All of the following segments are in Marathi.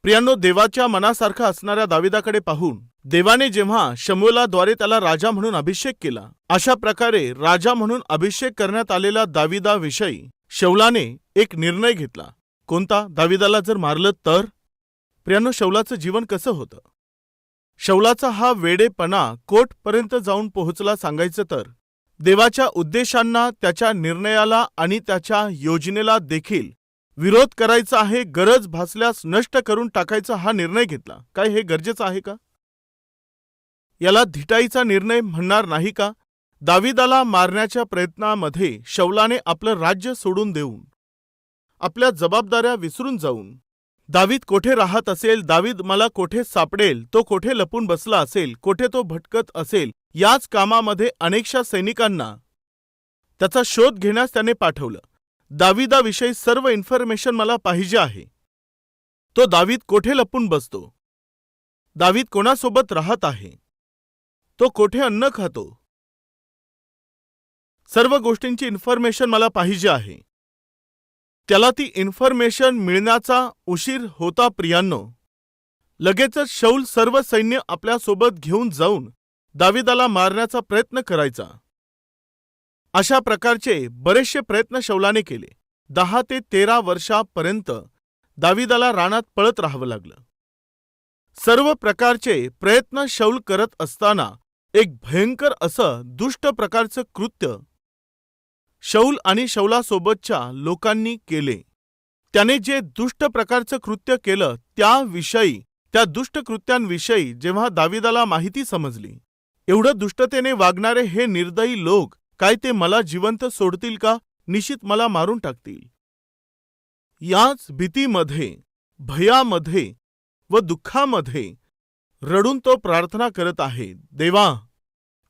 प्रियांनो, देवाच्या मनासारखा असणाऱ्या दाविदाकडे पाहून देवाने जेव्हा शमूएलाद्वारे त्याला राजा म्हणून अभिषेक केला, अशा प्रकारे राजा म्हणून अभिषेक करण्यात आलेल्या दाविदाविषयी शौलाने एक निर्णय घेतला. कोणता? दाविदाला जर मारलं तर? प्रियांनो, शौलाचं जीवन कसं होतं? शौलाचा हा वेडेपणा कोर्टपर्यंत जाऊन पोहोचला. सांगायचं तर देवाच्या उद्देशांना, त्याच्या निर्णयाला आणि त्याच्या योजनेला देखील विरोध करायचा आहे, गरज भासल्यास नष्ट करून टाकायचा हा निर्णय घेतला. काय हे गरजेचं आहे का? याला धिटाईचा निर्णय म्हणणार नाही का? दाविदाला मारण्याच्या प्रयत्नामध्ये शौलाने आपलं राज्य सोडून देऊन, आपल्या जबाबदाऱ्या विसरून जाऊन, दावीद कोठे राहत असेल, दावीद मला कोठे सापडेल, तो कोठे लपून बसला असेल, कोठे तो भटकत असेल, याच कामामध्ये अनेकशा सैनिकांना त्याचा शोध घेण्यास त्याने पाठवलं. दाविदाविषयी सर्व इन्फॉर्मेशन मला पाहिजे आहे. तो दावीद कोठे लपून बसतो, दावीद कोणासोबत राहत आहे, तो कोठे अन्न खातो, सर्व गोष्टींची इन्फॉर्मेशन मला पाहिजे आहे. त्याला ती इन्फॉर्मेशन मिळण्याचा उशीर होता. प्रियांनो, लगेचच शौल सर्व सैन्य आपल्यासोबत घेऊन जाऊन दाविदाला मारण्याचा प्रयत्न करायचा. अशा प्रकारचे बरेचसे प्रयत्न शौलाने केले. 10 ते 13 वर्षापर्यंत दाविदाला रानात पळत राहावं लागलं. सर्व प्रकारचे प्रयत्न शौल करत असताना एक भयंकर असं दुष्ट प्रकारचं कृत्य शौल आणि शौलासोबतच्या लोकांनी केले. त्याने जे दुष्ट प्रकारचं कृत्य केलं त्याविषयी, त्या दुष्ट कृत्यांविषयी जेव्हा दाविदाला माहिती समजली, एवढं दुष्टतेने वागणारे हे निर्दयी लोक काय ते मला जिवंत सोडतील का? निश्चित मला मारून टाकतील. याच भीतीमध्ये, भयामध्ये व दुःखामध्ये रडून तो प्रार्थना करत आहे, देवा,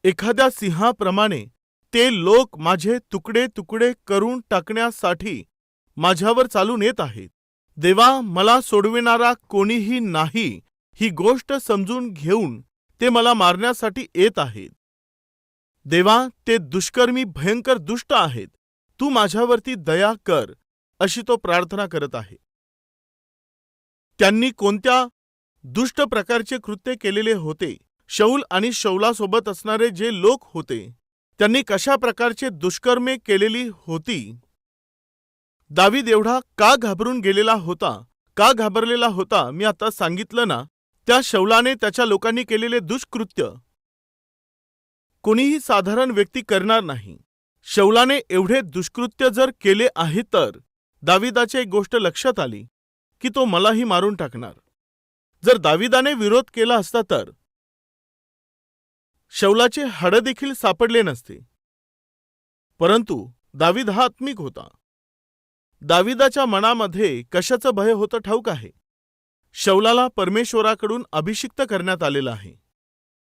एखाद्या सिंहाप्रमाणे ते लोक माझे तुकडे तुकडे करून टाकण्यासाठी माझ्यावर चालून येत आहेत. देवा, मला सोडविणारा कोणीही नाही ही गोष्ट समजून घेऊन ते मला मारण्यासाठी येत आहेत. देवा, ते दुष्कर्मी भयंकर दुष्ट आहेत, तू माझ्यावरती दया कर, अशी तो प्रार्थना करत आहे. त्यांनी कोणत्या दुष्ट प्रकारचे कृत्य केलेले होते? शौल आणि शौलासोबत असणारे जे लोक होते, त्यांनी कशा प्रकारचे दुष्कर्मे केलेली होती? दावीद एवढा का घाबरून गेलेला होता, का घाबरलेला होता? मी आता सांगितलं ना, त्या शौलाने, त्याच्या लोकांनी केलेले दुष्कृत्य कोणीही साधारण व्यक्ती करणार नाही. शौलाने एवढे दुष्कृत्य जर केले आहे तर दाविदाची एक गोष्ट लक्षात आली की तो मलाही मारून टाकणार. जर दाविदाने विरोध केला असता तर शौलाचे हाड देखील सापडले नसते. परंतु दावीद हा आत्मिक होता. दाविदाच्या मनामध्ये कशाचं भय होतं ठाऊक आहे? शौलाला परमेश्वराकडून अभिषिक्त करण्यात आलेला आहे.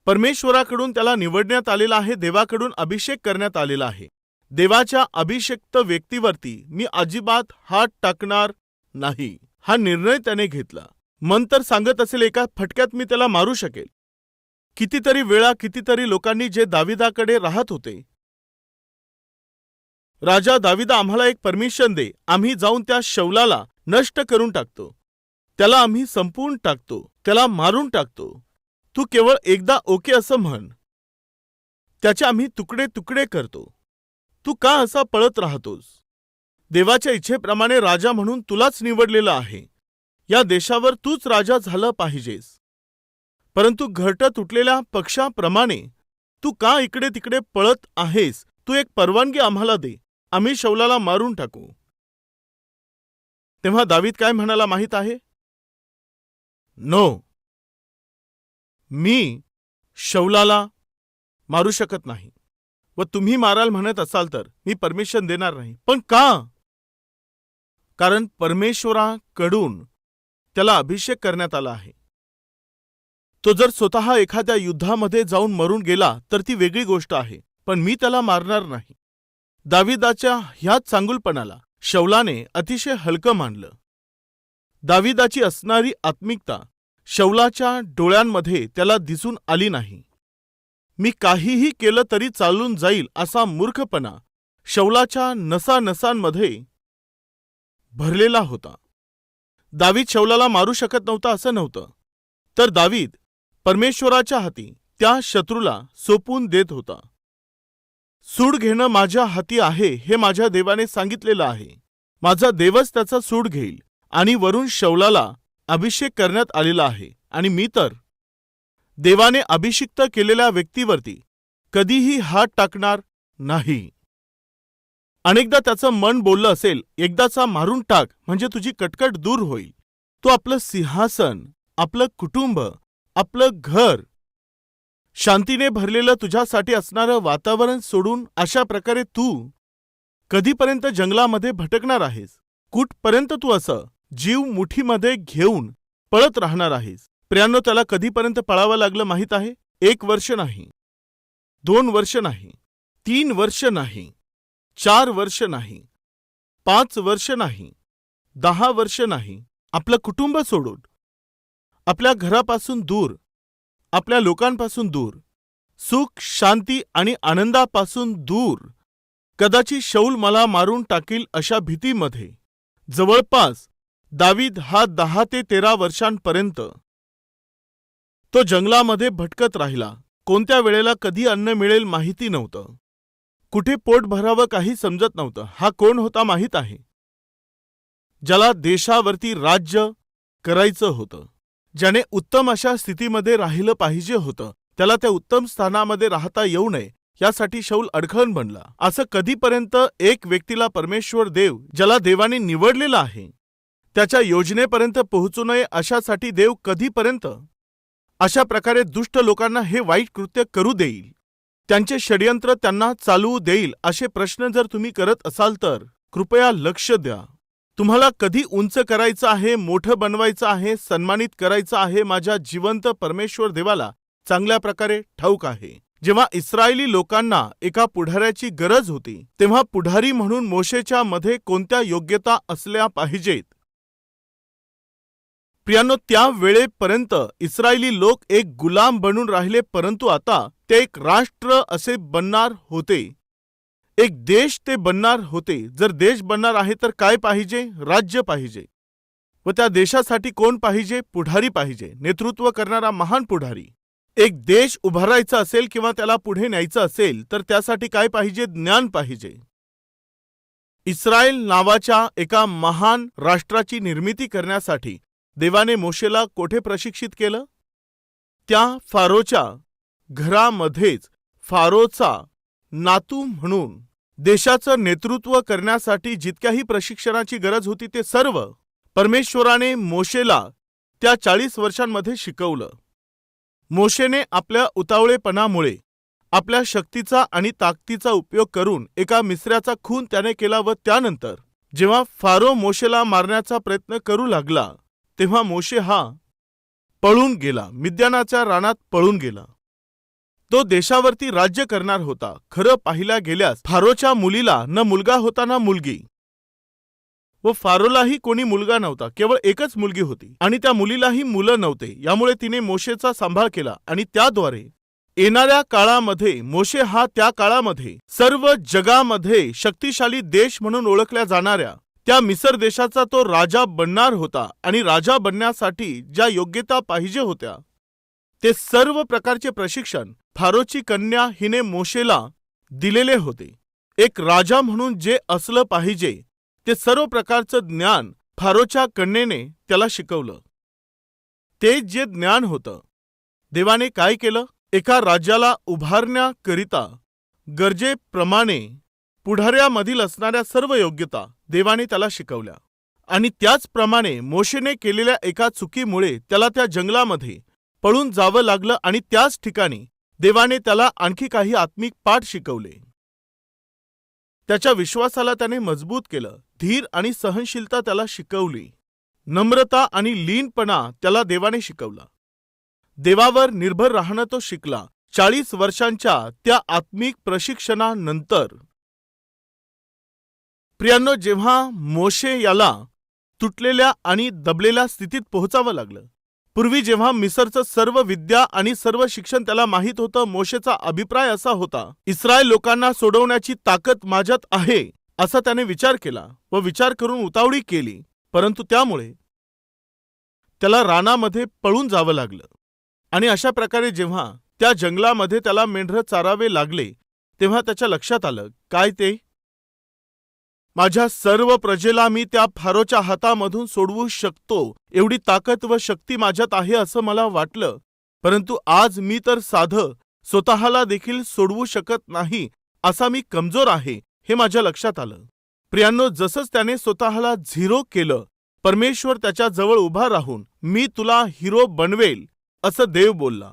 परमेश्वराकडून त्याला निवडण्यात आलेला आहे. देवाकडून अभिषेक करण्यात आलेला आहे. देवाच्या अभिषिक्त व्यक्तीवरती मी अजिबात हात टाकणार नाही, हा निर्णय त्याने घेतला. मन तर सांगत असेल एका फटक्यात मी त्याला मारू शकेल. कितीतरी वेळा कितीतरी लोकांनी जे दाविदाकडे राहत होते, राजा दाविदा, आम्हाला एक परमिशन दे, आम्ही जाऊन त्या शौलाला नष्ट करून टाकतो, त्याला आम्ही संपवून टाकतो, त्याला मारून टाकतो, तू केवळ एकदा ओके असं म्हण, त्याचे आम्ही तुकडे तुकडे करतो, तू का असा पळत राहतोस? देवाच्या इच्छेप्रमाणे राजा म्हणून तुलाच निवडलेलं आहे. या देशावर तूच राजा झालं पाहिजेस. परंतु घरटं तुटलेल्या पक्षाप्रमाणे तू का इकडे तिकडे पळत आहेस? तू एक परवानगी आम्हाला दे, आम्ही शौलाला मारून टाकू. तेव्हा दावीद काय म्हणाला माहीत आहे? नो, मी शौलाला मारू शकत नाही, व तुम्ही माराल म्हणत असाल तर मी परमिशन देणार नाही. पण का? कारण परमेश्वराकडून त्याला अभिषेक करण्यात आला आहे. तो जर स्वतः एखाद्या युद्धामध्ये जाऊन मरून गेला तर ती वेगळी गोष्ट आहे, पण मी त्याला मारणार नाही. दाविदाच्या ह्याच चांगुलपणाला शौलाने अतिशय हलकं मानलं. दाविदाची असणारी आत्मिकता शौलाच्या डोळ्यांमध्ये त्याला दिसून आली नाही. मी काहीही केलं तरी चालून जाईल असा मूर्खपणा शौलाच्या नसानसांमध्ये भरलेला होता. दावीद शौलाला मारू शकत नव्हता असं नव्हतं, तर दावीद परमेश्वराच्या हाती त्या शत्रूला सोपून देत होता. सूड घेणं माझ्या हाती आहे हे माझ्या देवाने सांगितलेलं आहे. माझा देवच त्याचा सूड घेईल आणि वरून शौलाला अभिषेक करण्यात आलेला आहे. आणि मी तर देवाने अभिषिक्त केलेल्या व्यक्तीवरती कधीही हात टाकणार नाही. अनेकदा त्याचं मन बोललं असेल, एकदाचा मारून टाक म्हणजे तुझी कटकट दूर होईल. तू आपलं सिंहासन, आपलं कुटुंब, आपलं घर, शांतीने भरलेलं तुझ्यासाठी असणारं वातावरण सोडून अशा प्रकारे तू कधीपर्यंत जंगलामध्ये भटकणार आहेस? कुठपर्यंत तू असं जीव मुठीमध्ये घेऊन पळत राहणार आहेस? प्रियांनो, त्याला कधीपर्यंत पळावं लागलं माहीत आहे? 1 वर्ष नाही, 2 वर्ष नाही, 3 वर्ष नाही, 4 वर्ष नाही, 5 वर्ष नाही, 10 वर्ष नाही. आपलं कुटुंब सोडून, आपल्या घरापासून दूर, आपल्या लोकांपासून दूर, सुख, शांती आणि आनंदापासून दूर, कदाचित शौल मला मारून टाकील अशा भीतीमध्ये जवळपास दावीद हा 10 ते 13 वर्षांपर्यंत तो जंगलामध्ये भटकत राहिला. कोणत्या वेळेला कधी अन्न मिळेल माहिती नव्हतं. कुठे पोट भरावं काही समजत नव्हतं. हा कोण होता माहीत आहे? ज्याला देशावरती राज्य करायचं होतं, ज्याने उत्तम अशा स्थितीमध्ये राहिलं पाहिजे होतं, त्याला त्या उत्तम स्थानामध्ये राहता येऊ नये यासाठी शौल अडखळण बनला. असं कधीपर्यंत एक व्यक्तीला परमेश्वर देव, ज्याला देवाने निवडलेला आहे, त्याच्या योजनेपर्यंत पोहोचू नये अशासाठी देव कधीपर्यंत अशा प्रकारे दुष्ट लोकांना हे वाईट कृत्य करू देईल, त्यांचे षड्यंत्र त्यांना चालवू देईल? असे प्रश्न जर तुम्ही करत असाल तर कृपया लक्ष द्या. तुम्हाला कधी उंच करायचं आहे, मोठं बनवायचं आहे, सन्मानित करायचं आहे, माझ्या जिवंत परमेश्वर देवाला चांगल्या प्रकारे ठाऊक आहे. जेव्हा इस्रायली लोकांना एका पुढाऱ्याची गरज होती, तेव्हा पुढारी म्हणून मोशेच्या मध्ये कोणत्या योग्यता असल्या पाहिजेत? प्रियांनो, त्या वेळेपर्यंत इस्रायली लोक एक गुलाम बनून राहिले, परंतु आता ते एक राष्ट्र असे बनणार होते, एक देश ते बनणार होते. जर देश बनणार आहे तर काय पाहिजे? राज्य पाहिजे. व त्या देशासाठी कोण पाहिजे? पुढारी पाहिजे, नेतृत्व करणारा महान पुढारी. एक देश उभारायचा असेल किंवा त्याला पुढे न्यायचं असेल तर त्यासाठी काय पाहिजे? ज्ञान पाहिजे. इस्रायल नावाच्या एका महान राष्ट्राची निर्मिती करण्यासाठी देवाने मोशेला कोठे प्रशिक्षित केलं? त्या फारोच्या घरामध्येच फारोचा नातू म्हणून देशाचं नेतृत्व करण्यासाठी जितक्याही प्रशिक्षणाची गरज होती ते सर्व परमेश्वराने मोशेला त्या 40 वर्षांमध्ये शिकवलं. मोशेने आपल्या उतावळेपणामुळे आपल्या शक्तीचा आणि ताकदीचा उपयोग करून एका मिस्राचा खून त्याने केला व त्यानंतर जेव्हा फारो मोशेला मारण्याचा प्रयत्न करू लागला तेव्हा मोशे हा पळून गेला, मिद्यानाच्या रानात पळून गेला. तो देशावरती राज्य करणार होता. खरं पाहिल्या गेल्यास फारोच्या मुलीला न मुलगा होता ना मुलगी, व फारोलाही कोणी मुलगा नव्हता, केवळ एकच मुलगी होती आणि त्या मुलीलाही मुलं नव्हते. यामुळे तिने मोशेचा सांभाळ केला आणि त्याद्वारे येणाऱ्या काळामध्ये मोशे हा त्या काळामध्ये सर्व जगामध्ये शक्तिशाली देश म्हणून ओळखल्या जाणाऱ्या त्या मिसर देशाचा तो राजा बनणार होता. आणि राजा बनण्यासाठी ज्या योग्यता पाहिजे होत्या ते सर्व प्रकारचे प्रशिक्षण फारोची कन्या हिने मोशेला दिलेले होते. एक राजा म्हणून जे असलं पाहिजे ते सर्व प्रकारचं ज्ञान फारोच्या कन्येने त्याला शिकवलं. ते जे ज्ञान होतं, देवाने काय केलं? एका राज्याला उभारण्याकरिता गरजेप्रमाणे पुढाऱ्यामधील असणाऱ्या सर्व योग्यता देवाने त्याला शिकवल्या. आणि त्याचप्रमाणे मोशेने केलेल्या एका चुकीमुळे त्याला त्या जंगलामध्ये पळून जावं लागलं आणि त्याच ठिकाणी देवाने त्याला आणखी काही आत्मिक पाठ शिकवले. त्याच्या विश्वासाला त्याने मजबूत केलं. धीर आणि सहनशीलता त्याला शिकवली. नम्रता आणि लीनपणा त्याला देवाने शिकवला. देवावर निर्भर राहणं तो शिकला. 40 वर्षांच्या त्या आत्मिक प्रशिक्षणानंतर प्रियांनो, जेव्हा मोशे याला तुटलेल्या आणि दबलेल्या स्थितीत पोहोचावं लागलं, पूर्वी जेव्हा मिसरचं सर्व विद्या आणि सर्व शिक्षण त्याला माहीत होतं, मोशेचा अभिप्राय असा होता, इस्रायल लोकांना सोडवण्याची ताकद माझ्यात आहे असा त्याने विचार केला व विचार करून उतावळी केली. परंतु त्यामुळे त्याला रानामध्ये पळून जावं लागलं. आणि अशा प्रकारे जेव्हा त्या जंगलामध्ये त्याला मेंढरं चारावे लागले, तेव्हा त्याच्या लक्षात आलं, काय ते? माझ्या सर्व प्रजेला मी त्या फारोच्या हातामधून सोडवू शकतो, एवढी ताकद व शक्ती माझ्यात आहे असं मला वाटलं. परंतु आज मी तर साधं स्वतःला देखील सोडवू शकत नाही, असा मी कमजोर आहे, हे माझ्या लक्षात आलं. प्रियांनो, जसंच त्याने स्वतःला झिरो केलं, परमेश्वर त्याच्या जवळ उभा राहून मी तुला हिरो बनवेल असं देव बोलला.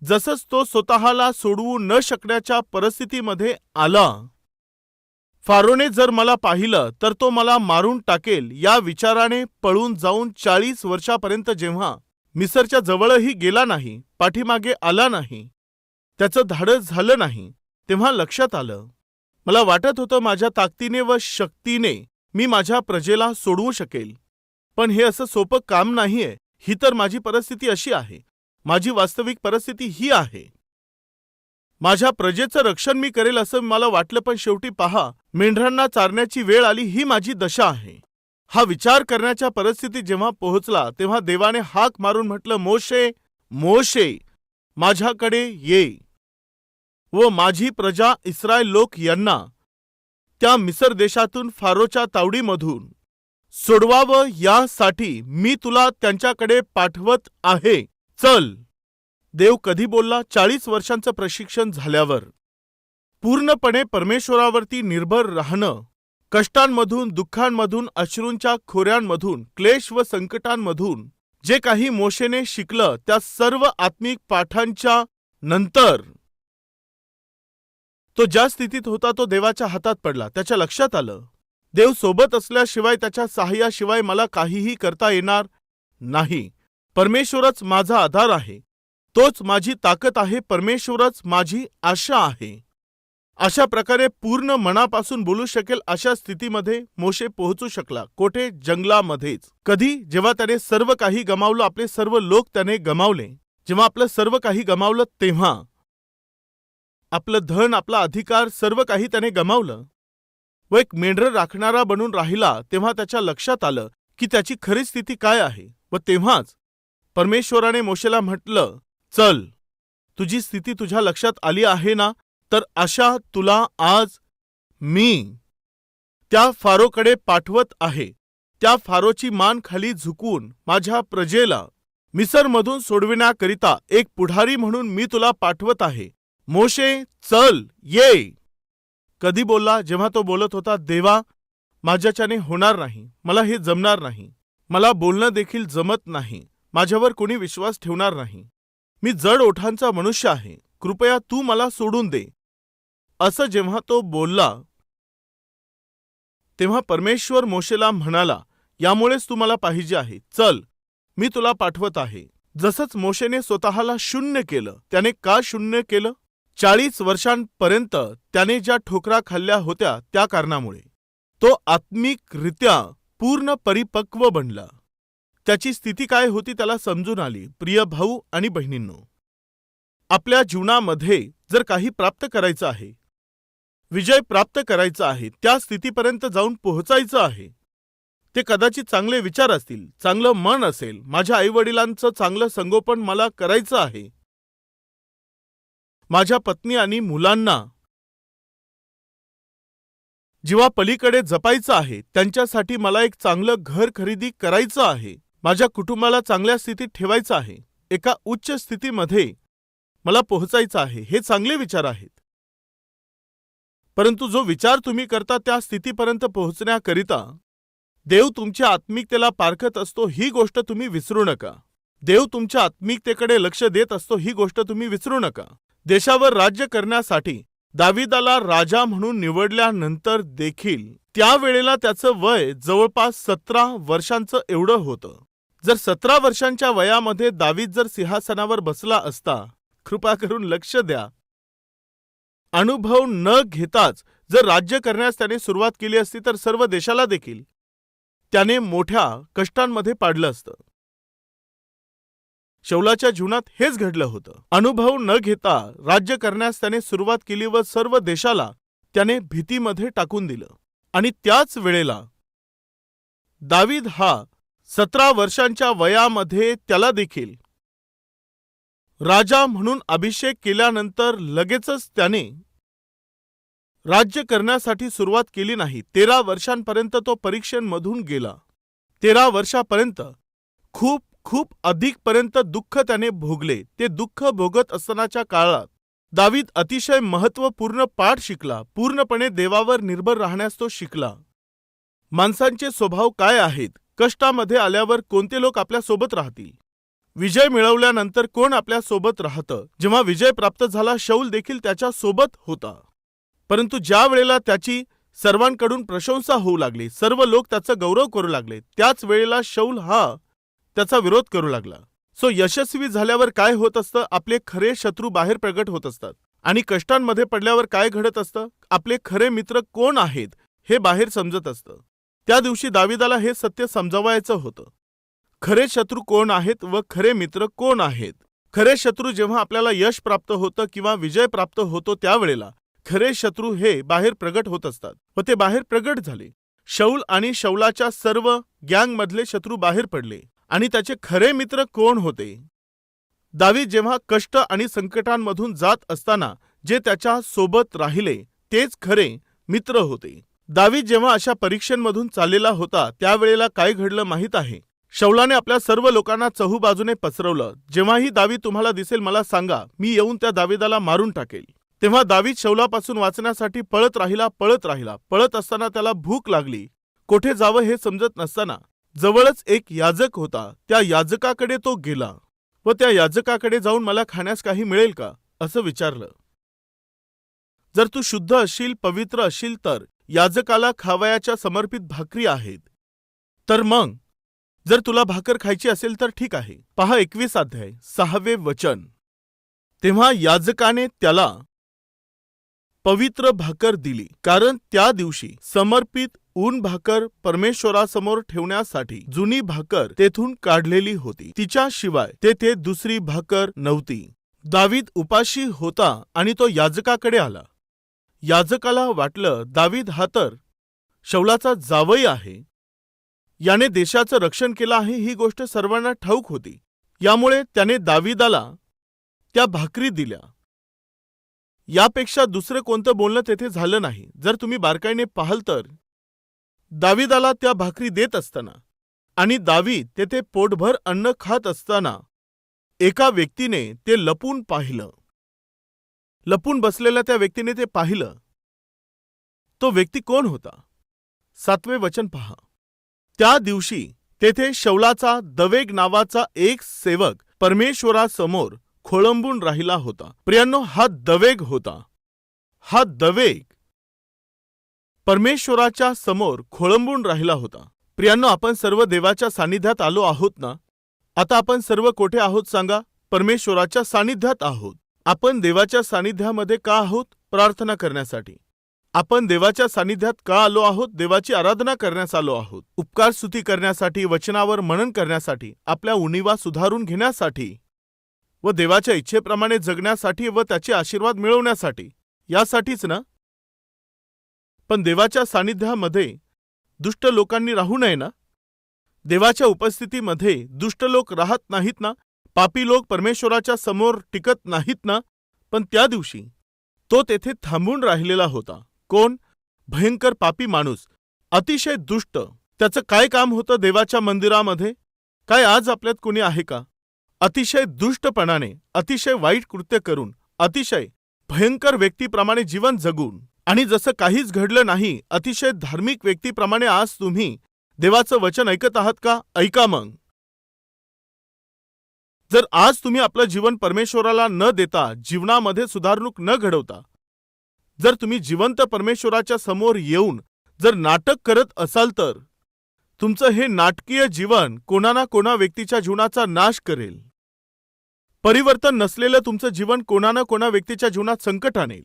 जसंच तो स्वतःला सोडवू न शकण्याच्या परिस्थितीमध्ये आला, फारोने जर मला पाहिलं तर तो मला मारून टाकेल या विचाराने पळून जाऊन 40 वर्षापर्यंत जेव्हा मिसरच्या जवळही गेला नाही, पाठीमागे आला नाही, त्याचं धाडस झालं नाही, तेव्हा लक्षात आलं, मला वाटत होतं माझ्या ताकदीने व शक्तीने मी माझ्या प्रजेला सोडवू शकेल, पण हे असं सोपं काम नाहीये. ही तर माझी परिस्थिती अशी आहे, माझी वास्तविक परिस्थिती ही आहे. माझ्या प्रजेचं रक्षण मी करेल असं मला वाटलं, पण शेवटी पहा, मेंढरांना चारण्याची वेळ आली, ही माझी दशा आहे. हा विचार करण्याच्या परिस्थितीत जेव्हा पोहोचला, तेव्हा देवाने हाक मारून म्हटलं, मोशे, मोशे, माझ्याकडे ये व माझी प्रजा इस्रायल लोक यांना त्या मिसर देशातून फारोच्या तावडीमधून सोडवावं, यासाठी मी तुला त्यांच्याकडे पाठवत आहे. चल. देव कधी बोलला? 40 वर्षांचं प्रशिक्षण झाल्यावर. पूर्णपणे परमेश्वरावरती निर्भर राहणं, कष्टांमधून, दुःखांमधून, अश्रूंच्या खोऱ्यांमधून, क्लेश व संकटांमधून जे काही मोशेने शिकलं, त्या सर्व आत्मिक पाठांच्या नंतर तो ज्या स्थितीत होता तो देवाच्या हातात पडला. त्याच्या लक्षात आलं, देव सोबत असल्याशिवाय, त्याच्या सहाय्याशिवाय मला काहीही करता येणार नाही. परमेश्वरच माझा आधार आहे, तोच माझी ताकद आहे, परमेश्वरच माझी आशा आहे. अशा प्रकारे पूर्ण मनापासून बोलू शकेल अशा स्थितीमध्ये मोशे पोहोचू शकला. कोठे? जंगलामध्येच. कधी? जेव्हा त्याने सर्व काही गमावलं, आपले सर्व लोक त्याने गमावले. जेव्हा आपलं सर्व काही गमावलं, तेव्हा आपलं धन, आपला अधिकार, सर्व काही त्याने गमावलं व एक मेंढरं राखणारा बनून राहिला, तेव्हा त्याच्या लक्षात आलं की त्याची खरी स्थिती काय आहे. व तेव्हाच परमेश्वराने मोशेला म्हटलं, चल, तुझी स्थिती तुझ्या लक्षात आली आहे ना, तर अशा तुला आज मी त्या फारोकडे पाठवत आहे. त्या फारोची मान खाली झुकवून माझ्या प्रजेला मिसरमधून सोडविण्याकरिता एक पुढारी म्हणून मी तुला पाठवत आहे. मोशे, चल, ये. कधी बोलला? जेव्हा तो बोलत होता, देवा, माझ्याच्याने होणार नाही, मला हे जमणार नाही, मला बोलणं देखील जमत नाही, माझ्यावर कोणी विश्वास ठेवणार नाही, मी जड ओठांचा मनुष्य आहे, कृपया तू मला सोडून दे. असं जेव्हा तो बोलला, तेव्हा परमेश्वर मोशेला म्हणाला, यामुळेच तू मला पाहिजे आहे, चल, मी तुला पाठवत आहे. जसंच मोशेने स्वतःला शून्य केलं, त्याने का शून्य केलं? 40 वर्षांपर्यंत त्याने ज्या ठोकरा खाल्ल्या होत्या त्या कारणामुळे तो आत्मिकरित्या पूर्ण परिपक्व बनला. त्याची स्थिती काय होती त्याला समजून आली. प्रिय भाऊ आणि बहिणींनो, आपल्या जीवनामध्ये जर काही प्राप्त करायचं आहे, विजय प्राप्त करायचा आहे, त्या स्थितीपर्यंत जाऊन पोहोचायचं आहे, ते कदाचित चांगले विचार असतील, चांगलं मन असेल, माझ्या आईवडिलांचं चांगलं संगोपन मला करायचं आहे, माझ्या पत्नी आणि मुलांना जीवा पलीकडे जपायचं आहे, त्यांच्यासाठी मला एक चांगलं घर खरेदी करायचं आहे, माझ्या कुटुंबाला चांगल्या स्थितीत ठेवायचं आहे, एका उच्च स्थितीमध्ये मला पोहोचायचं आहे, हे चांगले विचार आहेत. परंतु जो विचार तुम्ही करता त्या स्थितीपर्यंत पोहोचण्याकरिता देव तुमच्या आत्मिकतेला पारखत असतो, ही गोष्ट तुम्ही विसरू नका. देव तुमच्या आत्मिकतेकडे लक्ष देत असतो, ही गोष्ट तुम्ही विसरू नका. देशावर राज्य करण्यासाठी दाविदाला राजा म्हणून निवडल्यानंतर देखील त्यावेळेला त्याचं वय जवळपास 17 वर्षांचं एवढं होतं. जर 17 वर्षांच्या वयामध्ये दावीद जर सिंहासनावर बसला असता, कृपा करून लक्ष द्या, अनुभव न घेताच जर राज्य करण्यास त्याने सुरुवात केली असती, तर सर्व देशाला देखील त्याने मोठ्या कष्टांमध्ये पाडलं असतं. शौलाच्या जीवनात हेच घडलं होतं. अनुभव न घेता राज्य करण्यास त्याने सुरुवात केली व सर्व देशाला त्याने भीतीमध्ये टाकून दिलं. आणि त्याच वेळेला दावीद हा 17 वर्षांच्या वयामध्ये त्याला देखील राजा म्हणून अभिषेक केल्यानंतर लगेचच त्याने राज्य करण्यासाठी सुरुवात केली नाही. 13 वर्षांपर्यंत तो परीक्षांमधून गेला. 13 वर्षापर्यंत खूप खूप अधिकपर्यंत दुःख त्याने भोगले. ते दुःख भोगत असतानाच्या काळात दावीद अतिशय महत्त्वपूर्ण पाठ शिकला. पूर्णपणे देवावर निर्भर राहण्यास तो शिकला. माणसांचे स्वभाव काय आहेत, कष्टामध्ये आल्यावर कोणते लोक आपल्या सोबत राहतील, विजय मिळवल्यानंतर कोण आपल्या सोबत राहतं. जेव्हा विजय प्राप्त झाला, शौल देखील त्याच्या सोबत होता. परंतु ज्या वेळेला त्याची सर्वांकडून प्रशंसा होऊ लागली, सर्व लोक त्याचा गौरव करू लागले, त्याच वेळेला शौल हा त्याचा विरोध करू लागला. यशस्वी झाल्यावर काय होत असतं, आपले खरे शत्रू बाहेर प्रगट होत असतात. आणि कष्टांमध्ये पडल्यावर काय घडत असतं, आपले खरे मित्र कोण आहेत हे बाहेर समजत असतं. त्या दिवशी दाविदाला हे सत्य समजावायचं होतं. खरे शत्रू कोण आहेत व खरे मित्र कोण आहेत. खरे शत्रू जेव्हा आपल्याला यश प्राप्त होतं किंवा विजय प्राप्त होतो, त्यावेळेला खरे शत्रू हे बाहेर प्रगट होत असतात व ते बाहेर प्रगट झाले. शौल आणि शौलाच्या सर्व गँगमधले शत्रू बाहेर पडले. आणि त्याचे खरे मित्र कोण होते? दावीद जेव्हा कष्ट आणि संकटांमधून जात असताना जे त्याच्या सोबत राहिले तेच खरे मित्र होते. दावीद जेव्हा अशा परीक्षांमधून चाललेला होता, त्यावेळेला काय घडलं माहीत आहे? शौलाने आपल्या सर्व लोकांना चहूबाजूने पसरवलं. जेव्हाही दावीद तुम्हाला दिसेल मला सांगा, मी येऊन त्या दाविदाला मारून टाकेल. तेव्हा दावीद शौलापासून वाचण्यासाठी पळत राहिला. पळत असताना त्याला भूक लागली. कोठे जावं हे समजत नसताना जवळच एक याजक होता. त्या याजकाकडे तो गेला व त्या याजकाकडे जाऊन मला खाण्यास काही मिळेल का असं विचारलं. जर तू शुद्ध असशील, पवित्र असशील तर याजकाला खावयाच्या समर्पित भाकरी आहेत. तर मग जर तुला भाकर खायची असेल तर ठीक आहे. पहा 21 अध्याय 6 वचन. तेव्हा याजकाने त्याला पवित्र भाकर दिली, कारण त्या दिवशी समर्पित ऊन भाकर परमेश्वरासमोर ठेवण्यासाठी जुनी भाकर तेथून काढलेली होती. तिच्याशिवाय तेथे दुसरी भाकर नव्हती. दावीद उपाशी होता आणि तो याजकाकडे आला. याजकाला वाटलं, दावीद हा तर शौलाचा जावई आहे, याने देशाचं रक्षण केलं आहे ही गोष्ट सर्वांना ठाऊक होती. यामुळे त्याने दावीदाला त्या भाकरी दिल्या. यापेक्षा दुसरं कोणतं बोलणं तेथे झालं नाही. जर तुम्ही बारकाईने पाहाल तर दावीदाला त्या भाकरी देत असताना आणि दावीद तेथे पोटभर अन्न खात असताना एका व्यक्तीने ते लपून पाहिलं. लपून बसलेल्या त्या व्यक्तीने ते पाहिलं. तो व्यक्ती कोण होता? 7 वचन पहा. त्या दिवशी तेथे शौलाचा दवेग नावाचा एक सेवक परमेश्वरासमोर खोळंबून राहिला होता. प्रियांनो, हा दवेग होता. हा दवेग परमेश्वराच्या समोर खोळंबून राहिला होता. प्रियांनो, आपण सर्व देवाच्या सानिध्यात आलो आहोत ना? आता आपण सर्व कोठे आहोत सांगा? परमेश्वराच्या सानिध्यात आहोत. आपण देवाच्या सानिध्यामध्ये का आहोत? प्रार्थना करण्यासाठी. आपण देवाच्या सानिध्यात का आलो आहोत? देवाची आराधना करण्यास आलो आहोत. उपकार स्तुती करण्यासाठी, वचनावर मनन करण्यासाठी, आपल्या उणीवा सुधारून घेण्यासाठी व देवाच्या इच्छेप्रमाणे जगण्यासाठी व त्याचे आशीर्वाद मिळवण्यासाठी. यासाठीच ना? पण देवाच्या सानिध्यामध्ये दुष्ट लोकांनी राहू नये ना? देवाच्या उपस्थितीमध्ये दुष्ट लोक राहत नाहीत ना? पापी लोक परमेश्वराच्या समोर टिकत नाहीत ना? पण त्या दिवशी तो तेथे थांबून राहिलेला होता. कोण? भयंकर पापी माणूस, अतिशय दुष्ट. त्याचं काय काम होतं देवाच्या मंदिरामध्ये? काय आज आपल्यात कोणी आहे का? अतिशय दुष्टपणाने, अतिशय वाईट कृत्य करून, अतिशय भयंकर व्यक्तीप्रमाणे जीवन जगून आणि जसं काहीच घडलं नाही अतिशय धार्मिक व्यक्तीप्रमाणे आज तुम्ही देवाचं वचन ऐकत आहात का? ऐका मग. जर आज तुम्ही आपलं जीवन परमेश्वराला न देता, जीवनामध्ये सुधारणूक न घडवता, जर तुम्ही जिवंत परमेश्वराच्या समोर येऊन जर नाटक करत असाल तर तुमचं हे नाटकीय जीवन कोणा ना कोणा व्यक्तीच्या जीवनाचा नाश करेल. परिवर्तन नसलेलं तुमचं जीवन कोणा ना कोणा व्यक्तीच्या जीवनात संकट आणेल.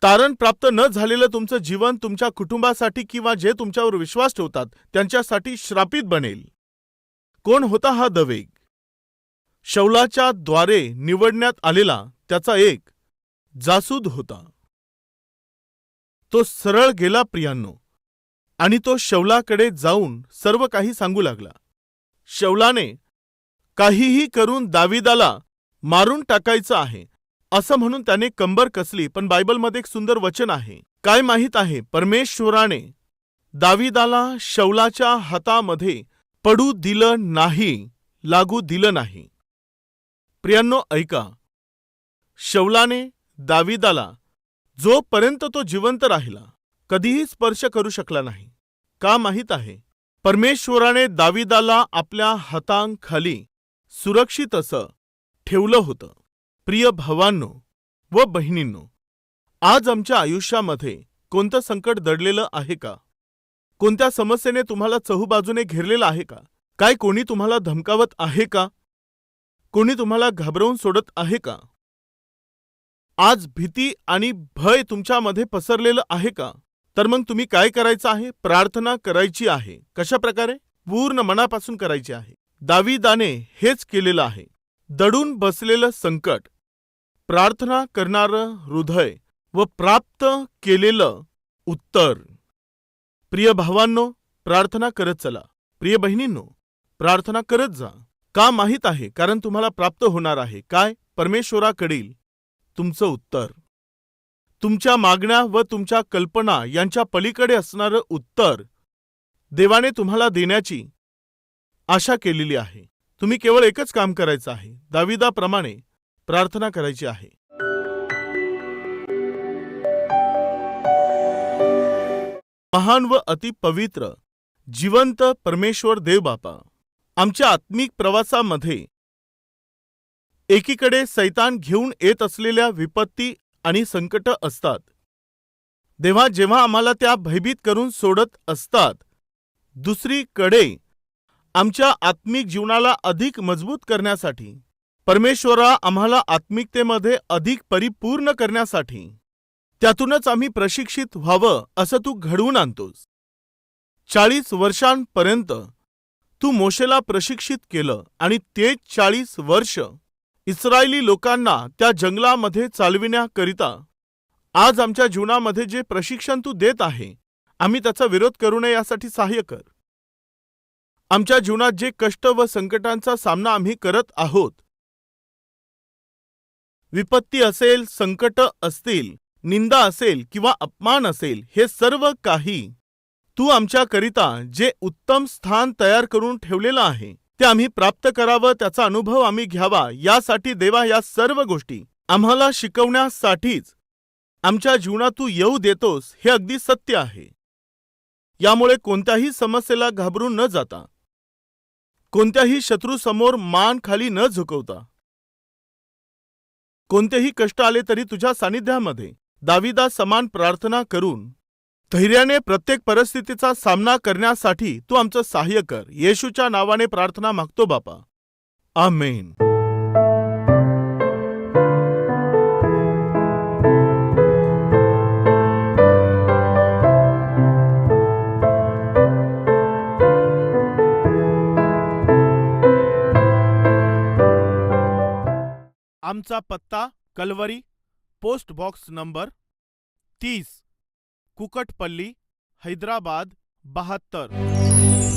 तारण प्राप्त न झालेलं तुमचं जीवन तुमच्या कुटुंबासाठी किंवा जे तुमच्यावर विश्वास ठेवतात त्यांच्यासाठी श्रापित बनेल. कोण होता हा दवेग? शौलाच्या द्वारे निवडण्यात आलेला त्याचा एक जासूद होता. तो सरळ गेला प्रियांनो आणि तो शौलाकडे जाऊन सर्व काही सांगू लागला. शौलाने काहीही करून दाविदाला मारून टाकायचं आहे असं म्हणून त्याने कंबर कसली. पण बायबलमध्ये एक सुंदर वचन आहे, काय माहित आहे, परमेश्वराने दाविदाला शौलाच्या हातामध्ये पडू दिलं नाही, लागू दिलं नाही. प्रियांनो ऐका, शौलाने दाविदाला जोपर्यंत तो जिवंत राहिला कधीही स्पर्श करू शकला नाही. का माहित आहे, परमेश्वराने दाविदाला आपल्या हातांखाली सुरक्षित असं ठेवलं होतं. प्रिय भावांनो व बहिणींनो, आज आमच्या आयुष्यामध्ये कोणतं संकट दडलेलं आहे का? कोणत्या समस्येने तुम्हाला चहूबाजूने घेरलेलं आहे का? काय कोणी तुम्हाला धमकावत आहे का? कोणी तुम्हाला घाबरवून सोडत आहे का? आज भीती आणि भय तुमच्यामध्ये पसरलेलं आहे का? तर मग तुम्ही काय करायचं आहे? प्रार्थना करायची आहे. कशा प्रकारे? पूर्ण मनापासून करायची आहे. दाविदाने हेच केलेलं आहे. दडून बसलेलं संकट, प्रार्थना करणारं हृदय व प्राप्त केलेलं उत्तर. प्रिय भावांनो, प्रार्थना करत चला. प्रिय बहिणींनो, प्रार्थना करत जा. का माहित आहे? कारण तुम्हाला प्राप्त होणार आहे काय? परमेश्वराकडील तुमचं उत्तर. तुमच्या मागण्या व तुमच्या कल्पना यांच्या पलीकडे असणारं उत्तर देवाने तुम्हाला देण्याची आशा केलेली आहे. तुम्ही केवळ एकच काम करायचं आहे, दाविदाप्रमाणे प्रार्थना करायची आहे. महान व अतिपवित्र जिवंत परमेश्वर देव बापा, आमच्या आत्मिक प्रवासामध्ये एकीकडे सैतान घेऊन येत असलेल्या विपत्ती आणि संकट असतात. देवा, जेव्हा आम्हाला त्या भयभीत करून सोडत असतात, दुसरीकडे आमच्या आत्मिक जीवनाला अधिक मजबूत करण्यासाठी, परमेश्वरा आम्हाला आत्मिकतेमध्ये अधिक परिपूर्ण करण्यासाठी, त्यातूनच आम्ही प्रशिक्षित व्हावं असं तू घडवून आणतोस. 40 वर्षांपर्यंत तू मोशेला प्रशिक्षित केलं आणि ते 40 वर्ष इस्रायली लोकांना त्या जंगलामध्ये चालविण्याकरिता आज आमच्या जीवनामध्ये जे प्रशिक्षण तू देत आहे, आम्ही त्याचा विरोध करू नये यासाठी सहाय्य कर. आमच्या जीवनात जे कष्ट व संकटांचा सामना आम्ही करत आहोत, विपत्ती असेल, संकट असतील, निंदा असेल किंवा अपमान असेल, हे सर्व काही तू आमच्याकरिता जे उत्तम स्थान तयार करून ठेवलेलं आहे ते आम्ही प्राप्त करावं, त्याचा अनुभव आम्ही घ्यावा, यासाठी देवा या सर्व गोष्टी आम्हाला शिकवण्यासाठीच आमच्या जीवनात तू येऊ देतोस, हे अगदी सत्य आहे. यामुळे कोणत्याही समस्येला घाबरून न जाता, कोणत्याही शत्रूसमोर मान खाली न झुकवता, कोणतेही कष्ट आले तरी तुझ्या सानिध्यामध्ये दाविदा समान प्रार्थना करून धैर्याने प्रत्येक परिस्थितीचा सामना करण्यासाठी तू आमचं सहाय्य कर. येशूच्या नावाने प्रार्थना मागतो बापा, आमेन. आमचा पत्ता Calvary, post box number 30, Kukatpally, Hyderabad 72.